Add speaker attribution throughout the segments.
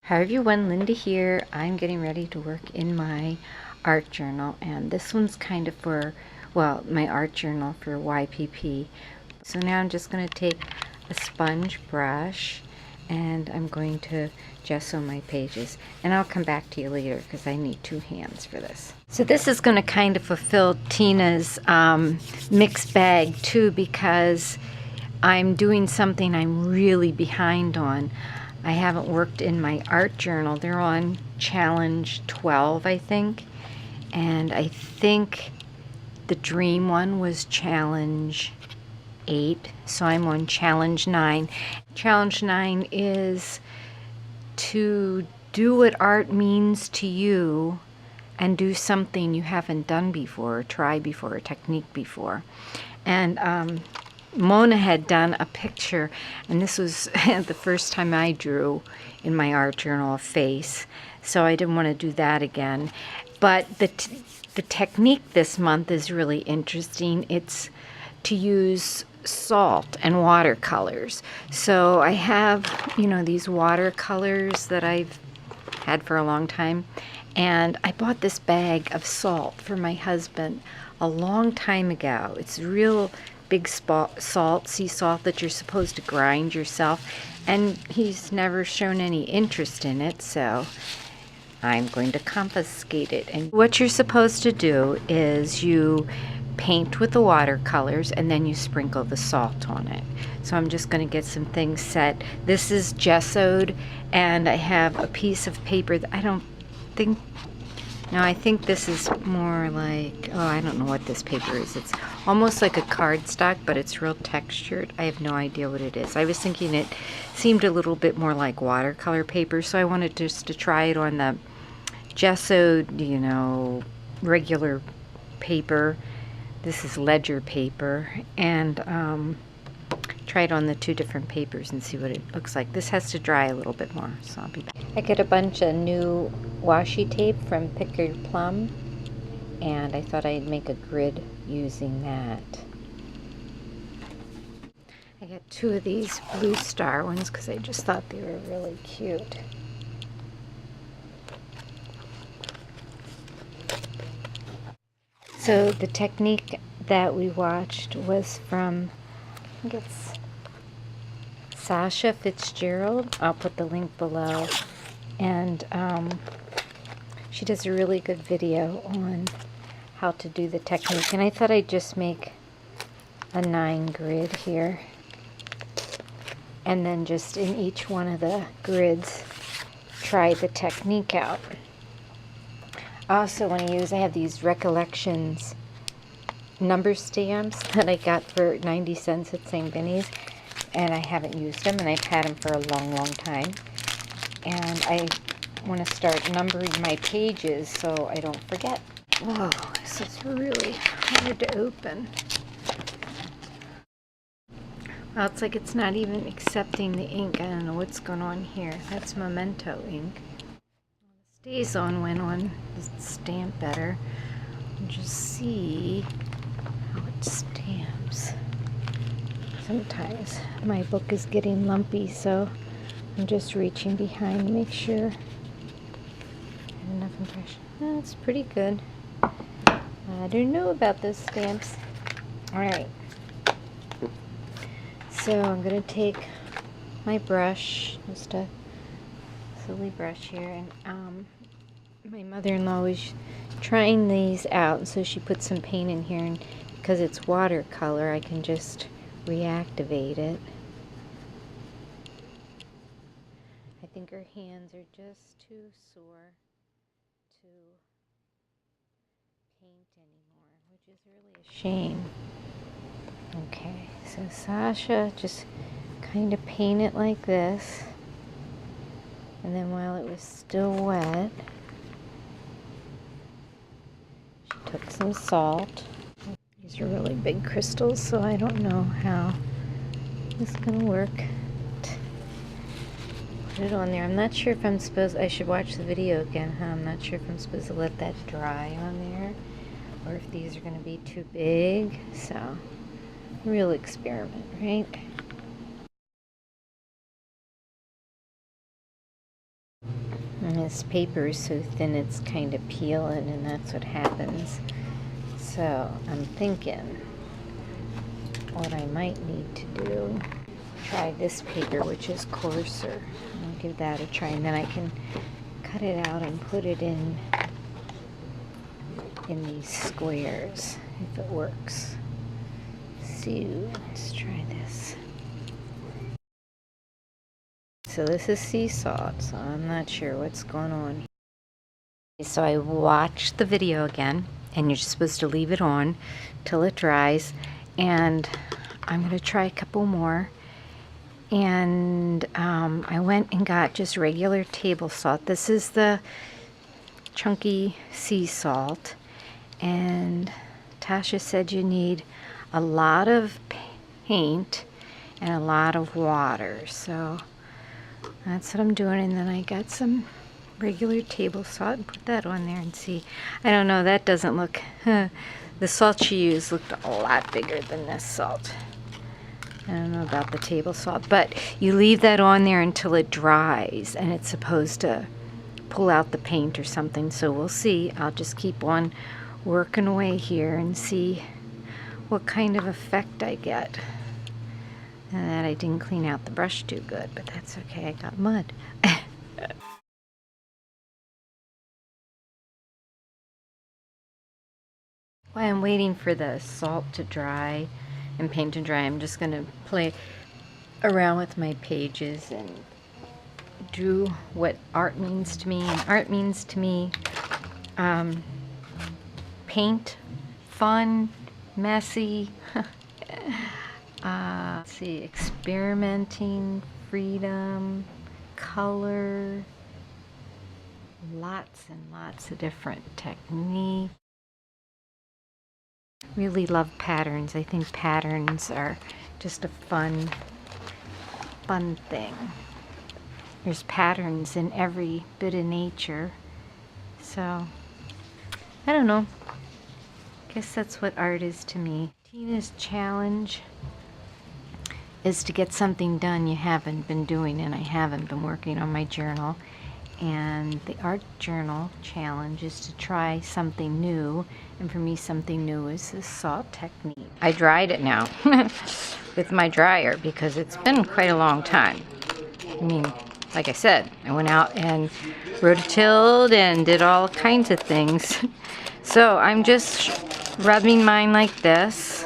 Speaker 1: Hi everyone, Linda here. I'm getting ready to work in my art journal, and this one's kind of for, well, my art journal for YPP. So now I'm just going to take a sponge brush and I'm going to gesso my pages, and I'll come back to you later because I need two hands for this. So this is going to kind of fulfill Tina's mixed bag too, because I'm doing something I'm really behind on. I haven't worked in my art journal. They're on challenge 12, I think. And I think the dream one was challenge 8. So I'm on challenge 9. Challenge 9 is to do what art means to you and do something you haven't done before, or tried before, or technique before. And Mona had done a picture, and this was the first time I drew in my art journal a face, so I didn't want to do that again. But the technique this month is really interesting. It's to use salt and watercolors. So I have, these watercolors that I've had for a long time, and I bought this bag of salt for my husband a long time ago. It's real big salt, sea salt that you're supposed to grind yourself, and he's never shown any interest in it, so I'm going to confiscate it. And what you're supposed to do is you paint with the watercolors and then you sprinkle the salt on it. So I'm just going to get some things set. This is gessoed, and I have a piece of paper that I think this is more like, I don't know what this paper is. It's almost like a cardstock, but it's real textured. I have no idea what it is. I was thinking it seemed a little bit more like watercolor paper, so I wanted just to try it on the gessoed, regular paper. This is ledger paper, and try it on the two different papers and see what it looks like. This has to dry a little bit more, so I'll be back. I got a bunch of new washi tape from Pick Your Plum, and I thought I'd make a grid using that. I got two of these blue star ones because I just thought they were really cute. So the technique that we watched was from, I think it's Sasha Fitzgerald. I'll put the link below. And she does a really good video on how to do the technique. And I thought I'd just make a 9 grid here. And then just in each one of the grids, try the technique out. I also want to use, I have these Recollections number stamps that I got for 90 cents at St. Benny's. And I haven't used them, and I've had them for a long, long time. And I want to start numbering my pages so I don't forget. Whoa, this is really hard to open. Well, it's like it's not even accepting the ink. I don't know what's going on here. That's Memento ink. The StazOn went on the stamp better. Just see how it stamps. Sometimes my book is getting lumpy, so I'm just reaching behind to make sure I have enough impression. That's pretty good. I don't know about those stamps. Alright. So I'm going to take my brush, just a silly brush here, and my mother-in-law was trying these out, and so she put some paint in here, and because it's watercolor, I can just reactivate it. I think her hands are just too sore to paint anymore, which is really a shame. Okay, so Sasha just kind of paint it like this, and then while it was still wet, she took some salt. These are really big crystals, so I don't know how this is going to work. Put it on there. I'm not sure if I'm supposed, I should watch the video again, huh? I'm not sure if I'm supposed to let that dry on there, or if these are going to be too big. So, real experiment, right? this paper is so thin it's kind of peeling, and that's what happens. So I'm thinking what I might need to do, try this paper, which is coarser. I'll give that a try, and then I can cut it out and put it in these squares if it works. So let's try this. So this is sea salt, so I'm not sure what's going on. So I watched the video again, and you're just supposed to leave it on till it dries, and I'm going to try a couple more. And I went and got just regular table salt. This is the chunky sea salt, and Tasha said you need a lot of paint and a lot of water, so that's what I'm doing. And then I got some regular table salt and put that on there and see. I don't know, that doesn't look, the salt she used looked a lot bigger than this salt. I don't know about the table salt, but you leave that on there until it dries, and it's supposed to pull out the paint or something, so we'll see. I'll just keep on working away here and see what kind of effect I get. And that I didn't clean out the brush too good, but that's okay, I got mud. While I'm waiting for the salt to dry and paint to dry, I'm just going to play around with my pages and do what art means to me. And art means to me paint, fun, messy, let's see, experimenting, freedom, color, lots and lots of different techniques. Really love patterns. I think patterns are just a fun thing. There's patterns in every bit of nature. So, I don't know. Guess that's what art is to me. Tina's challenge is to get something done you haven't been doing, and I haven't been working on my journal. And the art journal challenge is to try something new, and for me something new is this salt technique. I dried it now with my dryer because it's been quite a long time. I mean, like I said, I went out and rototilled and did all kinds of things. So I'm just rubbing mine like this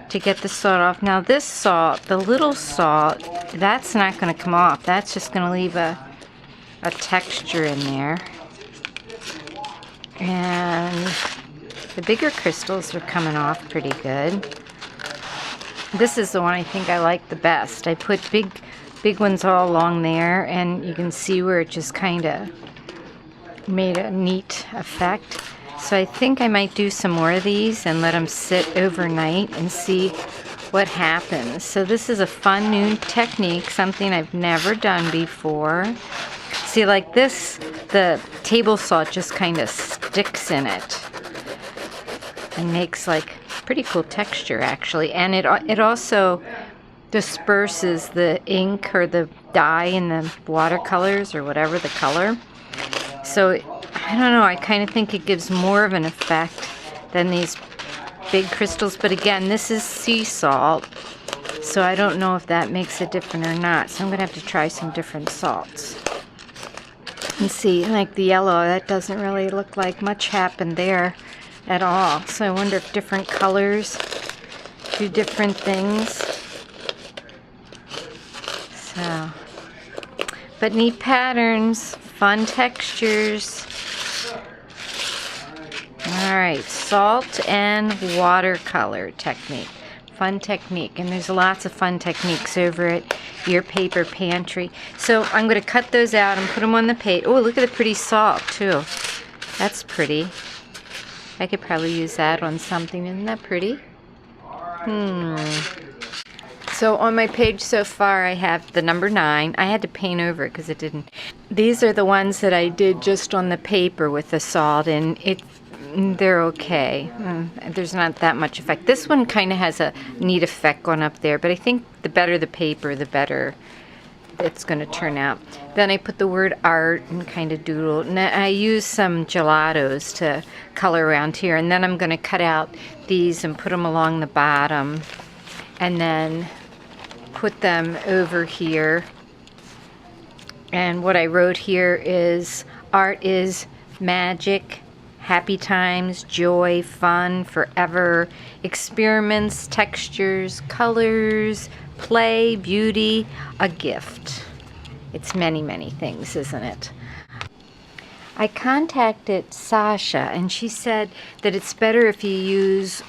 Speaker 1: to get the salt off. Now this salt, the little salt, that's not going to come off. That's just going to leave a texture in there. And the bigger crystals are coming off pretty good. This is the one I think I like the best. I put big ones all along there, and you can see where it just kind of made a neat effect. So I think I might do some more of these and let them sit overnight and see what happens. So this is a fun new technique, something I've never done before. See, like this, the table salt just kind of sticks in it and makes like pretty cool texture actually. And it also disperses the ink or the dye in the watercolors or whatever the color. So I don't know, I kind of think it gives more of an effect than these big crystals. But again, this is sea salt, so I don't know if that makes it different or not. So I'm going to have to try some different salts. And see, like the yellow, that doesn't really look like much happened there at all. So I wonder if different colors do different things. So, but neat patterns, fun textures. Alright, salt and watercolor technique. Fun technique. And there's lots of fun techniques over at Your Paper Pantry. So I'm going to cut those out and put them on the page. Oh, look at the pretty salt too. That's pretty. I could probably use that on something. Isn't that pretty? So on my page so far I have the number 9. I had to paint over it because it didn't. These are the ones that I did just on the paper with the salt, and they're okay. There's not that much effect. This one kind of has a neat effect going up there, but I think the better the paper, the better it's going to turn out. Then I put the word art and kind of doodle, and I use some gelatos to color around here, and then I'm going to cut out these and put them along the bottom, and then put them over here. And what I wrote here is, art is magic, happy times, joy, fun, forever, experiments, textures, colors, play, beauty, a gift. It's many, many things, isn't it? I contacted Sasha, and she said that it's better if you use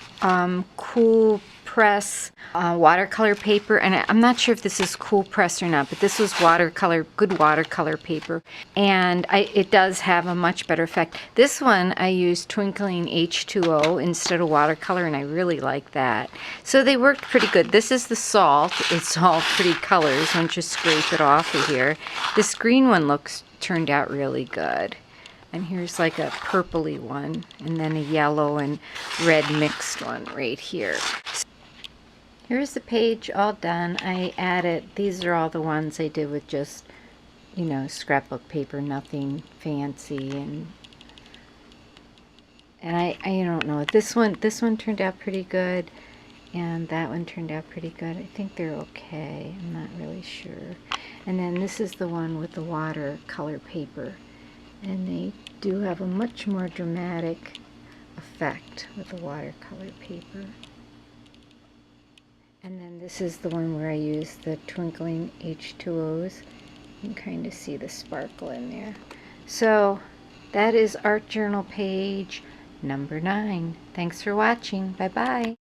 Speaker 1: cool press watercolor paper, and I'm not sure if this is cool press or not, but this was watercolor, good watercolor paper, and it does have a much better effect. This one I used twinkling H2O instead of watercolor, and I really like that. So they worked pretty good. This is the salt. It's all pretty colors once you scrape it off of here. This green one turned out really good. And here's like a purpley one, and then a yellow and red mixed one right here. Here's the page all done. I added, these are all the ones I did with just, you know, scrapbook paper, nothing fancy. And I don't know, this one turned out pretty good, and that one turned out pretty good. I think they're okay. I'm not really sure. And then this is the one with the watercolor paper. And they do have a much more dramatic effect with the watercolor paper. And then this is the one where I use the twinkling H2Os. You can kind of see the sparkle in there. So that is art journal page number 9. Thanks for watching. Bye-bye.